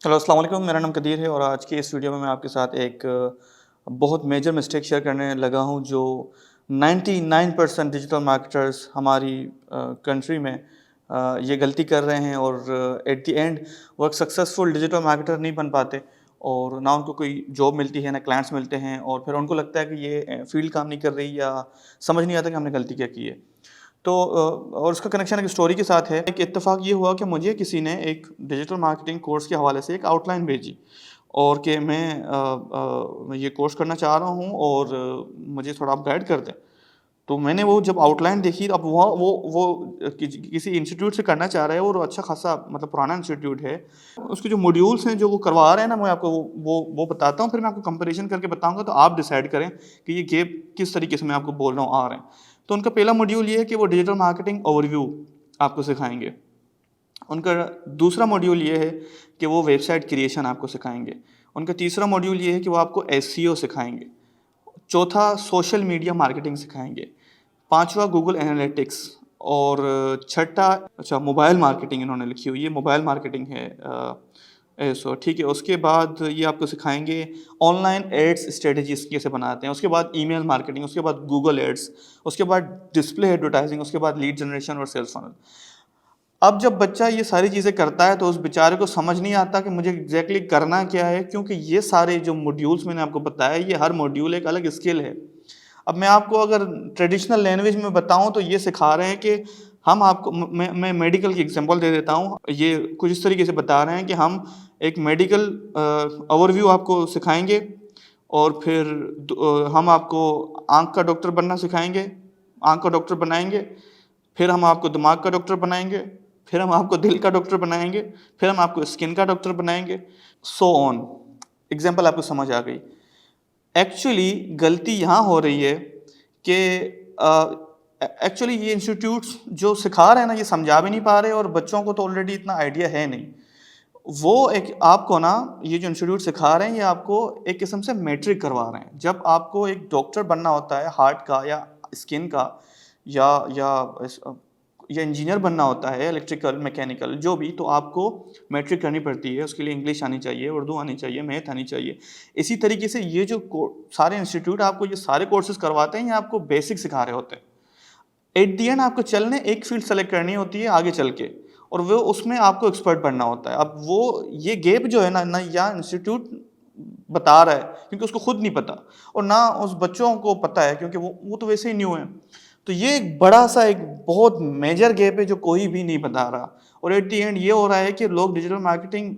Hello अस्सलाम वालेकुम, मेरा नाम कदीर है और आज की इस वीडियो में मैं आपके साथ एक बहुत मेजर मिस्टेक शेयर करने लगा हूं जो 99% डिजिटल मार्केटर्स हमारी कंट्री में ये गलती कर रहे हैं और एट द एंड वो एक सक्सेसफुल डिजिटल मार्केटर नहीं बन पाते और ना उनको कोई जॉब मिलती है ना क्लाइंट्स मिलते हैं और फिर उनको लगता है कि ये फील्ड काम नहीं कर रही या समझ नहीं आता कि हमने गलती क्या की है। तो और उसका कनेक्शन एक स्टोरी के साथ है। एक इत्तेफाक ये हुआ कि मुझे किसी ने एक डिजिटल मार्केटिंग कोर्स के हवाले से एक आउटलाइन भेजी और कि मैं ये कोर्स करना चाह रहा हूँ और मुझे थोड़ा आप गाइड कर दें। तो मैंने वो जब आउटलाइन देखी, अब वो किसी इंस्टीट्यूट से करना चाह रहा है और अच्छा खासा मतलब पुराना इंस्टीट्यूट है। उसके जो मॉड्यूल्स हैं जो वो करवा रहे हैं ना, मैं आपको वो बताता हूँ, फिर मैं आपको कंपैरिजन करके बताऊँगा तो आप डिसाइड करें कि ये गैप किस तरीके से मैं आपको बोल रहा हूँ आ रहे हैं। तो उनका पहला मॉड्यूल ये है कि वो डिजिटल मार्केटिंग ओवरव्यू आपको सिखाएंगे। उनका दूसरा मॉड्यूल ये है कि वो वेबसाइट क्रिएशन आपको सिखाएंगे। उनका तीसरा मॉड्यूल ये है कि वो आपको एसईओ सिखाएंगे। चौथा सोशल मीडिया मार्केटिंग सिखाएंगे। पांचवा गूगल एनालिटिक्स और छठा अच्छा मोबाइल मार्केटिंग इन्होंने लिखी हुई है, मोबाइल मार्केटिंग है। सो ठीक है। उसके बाद ये आपको सिखाएंगे ऑनलाइन एड्स स्ट्रेटजीज कैसे बनाते हैं, उसके बाद ईमेल मार्केटिंग, उसके बाद गूगल एड्स, उसके बाद डिस्प्ले एडवर्टाइजिंग, उसके बाद लीड जनरेशन और सेल्स फनल। अब जब बच्चा ये सारी चीज़ें करता है तो उस बेचारे को समझ नहीं आता कि मुझे एग्जैक्टली करना क्या है, क्योंकि ये सारे जो मॉड्यूल्स मैंने आपको बताया ये हर मॉड्यूल एक अलग स्किल है। अब मैं आपको अगर ट्रेडिशनल लैंग्वेज में बताऊं तो ये सिखा रहे हैं कि हम आपको मैं मेडिकल की एग्जांपल दे देता हूं। ये कुछ इस तरीके से बता रहे हैं कि हम एक मेडिकल ओवरव्यू आपको सिखाएंगे और फिर हम आपको आंख का डॉक्टर बनना सिखाएंगे, आंख का डॉक्टर बनाएंगे, फिर हम आपको दिमाग का डॉक्टर बनाएंगे, फिर हम आपको दिल का डॉक्टर बनाएंगे, फिर हम आपको स्किन का डॉक्टर बनाएंगे, सो ऑन। एग्जाम्पल आपको समझ आ गई। एक्चुअली गलती यहाँ हो रही है कि एक्चुअली ये इंस्टीट्यूट्स जो सिखा रहे हैं ना ये समझा भी नहीं पा रहे और बच्चों को तो ऑलरेडी इतना आइडिया है नहीं। वो एक आपको ना ये जो इंस्टीट्यूट सिखा रहे हैं ये आपको एक किस्म से मैट्रिक करवा रहे हैं। जब आपको एक डॉक्टर बनना होता है हार्ट का या स्किन का या या या इंजीनियर बनना होता है, इलेक्ट्रिकल मैकेनिकल जो भी, तो आपको मैट्रिक करनी पड़ती है। उसके लिए इंग्लिश आनी चाहिए, उर्दू आनी चाहिए, मैथ आनी चाहिए। इसी तरीके से ये जो सारे इंस्टीट्यूट आपको ये सारे कोर्सेज करवाते हैं ये आपको बेसिक सिखा रहे होते हैं। एट दी एंड आपको चलने एक फील्ड सेलेक्ट करनी होती है आगे चल के और वो उसमें आपको एक्सपर्ट बनना होता है। अब वो ये गैप जो है ना या इंस्टीट्यूट बता रहा है क्योंकि उसको खुद नहीं पता और ना उस बच्चों को पता है क्योंकि वो तो वैसे ही न्यू है। तो ये एक बड़ा सा एक बहुत मेजर गैप है जो कोई भी नहीं बता रहा और एट दी एंड ये हो रहा है कि लोग डिजिटल मार्केटिंग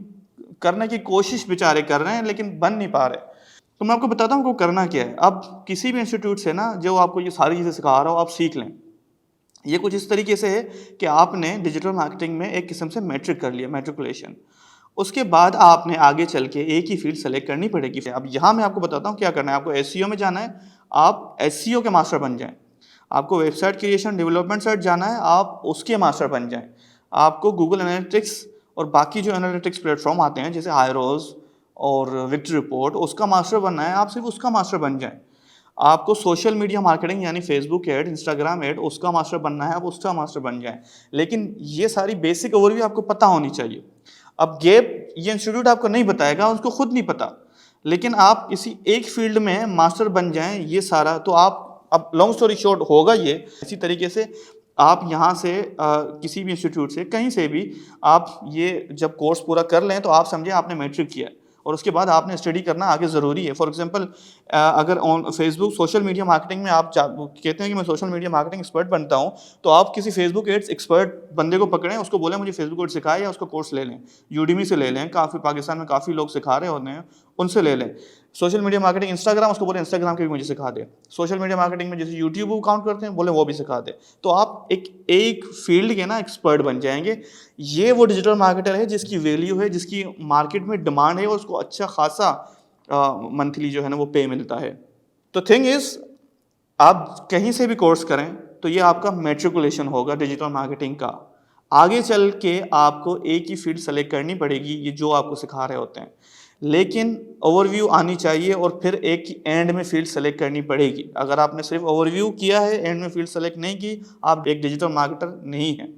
करने की कोशिश बेचारे कर रहे हैं लेकिन बन नहीं पा रहे। तो मैं आपको बताता हूँ आपको करना क्या है। अब किसी भी इंस्टीट्यूट से ना जो आपको ये सारी चीज़ें सिखा रहा हो आप सीख लें। ये कुछ इस तरीके से है कि आपने डिजिटल मार्केटिंग में एक किस्म से मैट्रिक कर लिया, मैट्रिकुलेशन। उसके बाद आपने आगे चल के एक ही फील्ड सेलेक्ट करनी पड़ेगी। अब यहाँ मैं आपको बताता हूँ क्या करना है। आपको एसईओ में जाना है, आप एसईओ के मास्टर बन जाएं। आपको वेबसाइट क्रिएशन डेवलपमेंट साइट जाना है, आप उसके मास्टर बन जाएं। आपको गूगल एनालिटिक्स और बाकी जो एनालिटिक्स प्लेटफॉर्म आते हैं जैसे हायरोज और विक्ट्री रिपोर्ट, उसका मास्टर बनना है, आप सिर्फ उसका मास्टर बन जाएं। आपको सोशल मीडिया मार्केटिंग यानी फेसबुक एड, इंस्टाग्राम एड, उसका मास्टर बनना है, आप उसका मास्टर बन जाएं। लेकिन ये सारी बेसिक ओवरव्यू आपको पता होनी चाहिए। अब गैप ये इंस्टीट्यूट आपको नहीं बताएगा, उसको खुद नहीं पता, लेकिन आप किसी एक फील्ड में मास्टर बन जाएं ये सारा तो आप, अब लॉन्ग स्टोरी शॉर्ट होगा ये इसी तरीके से आप यहाँ से किसी भी इंस्टीट्यूट से कहीं से भी आप ये जब कोर्स पूरा कर लें तो आप समझें आपने मैट्रिक किया है और उसके बाद आपने स्टडी करना आगे ज़रूरी है। फॉर एग्जांपल अगर on Facebook social media marketing में आप कहते हैं कि मैं सोशल मीडिया मार्केटिंग एक्सपर्ट बनता हूं, तो आप किसी फेसबुक एड्स एक्सपर्ट बंदे को पकड़ें, उसको बोलें मुझे फेसबुक एड्स सिखाए या उसका कोर्स ले लें, यूडीमी से ले लें, काफ़ी पाकिस्तान में काफ़ी लोग सिखा रहे होते हैं, उनसे ले लें। सोशल मीडिया मार्केटिंग इंस्टाग्राम, उसको बोले इंस्टाग्राम के भी मुझे सिखा दे। सोशल मीडिया मार्केटिंग में जैसे यूट्यूब अकाउंट करते हैं, बोले वो भी सिखा दे। तो आप एक फील्ड के ना एक्सपर्ट बन जाएंगे। ये वो डिजिटल मार्केटर है जिसकी वैल्यू है, जिसकी मार्केट में डिमांड है और उसको अच्छा खासा मंथली जो है ना वो पे मिलता है। तो थिंग इज आप कहीं से भी कोर्स करें तो ये आपका मैट्रिकुलेशन होगा डिजिटल मार्केटिंग का। आगे चल के आपको एक ही फील्ड सेलेक्ट करनी पड़ेगी ये जो आपको सिखा रहे होते हैं, लेकिन ओवरव्यू आनी चाहिए और फिर एक एंड में फील्ड सेलेक्ट करनी पड़ेगी। अगर आपने सिर्फ ओवरव्यू किया है, एंड में फील्ड सेलेक्ट नहीं की, आप एक डिजिटल मार्केटर नहीं है।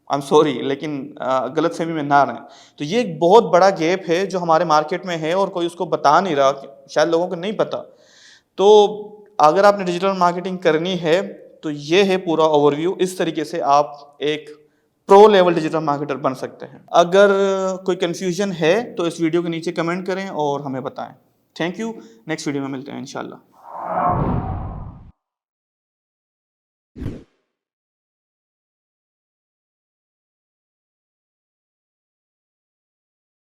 आई एम सॉरी, लेकिन गलतफहमी में ना रहें। तो ये एक बहुत बड़ा गैप है जो हमारे मार्केट में है और कोई उसको बता नहीं रहा, शायद लोगों को नहीं पता। तो अगर आपने डिजिटल मार्केटिंग करनी है तो ये है पूरा ओवरव्यू, इस तरीके से आप एक प्रो लेवल डिजिटल मार्केटर बन सकते हैं। अगर कोई कन्फ्यूजन है तो इस वीडियो के नीचे कमेंट करें और हमें बताएं। थैंक यू, नेक्स्ट वीडियो में मिलते हैं इंशाल्लाह।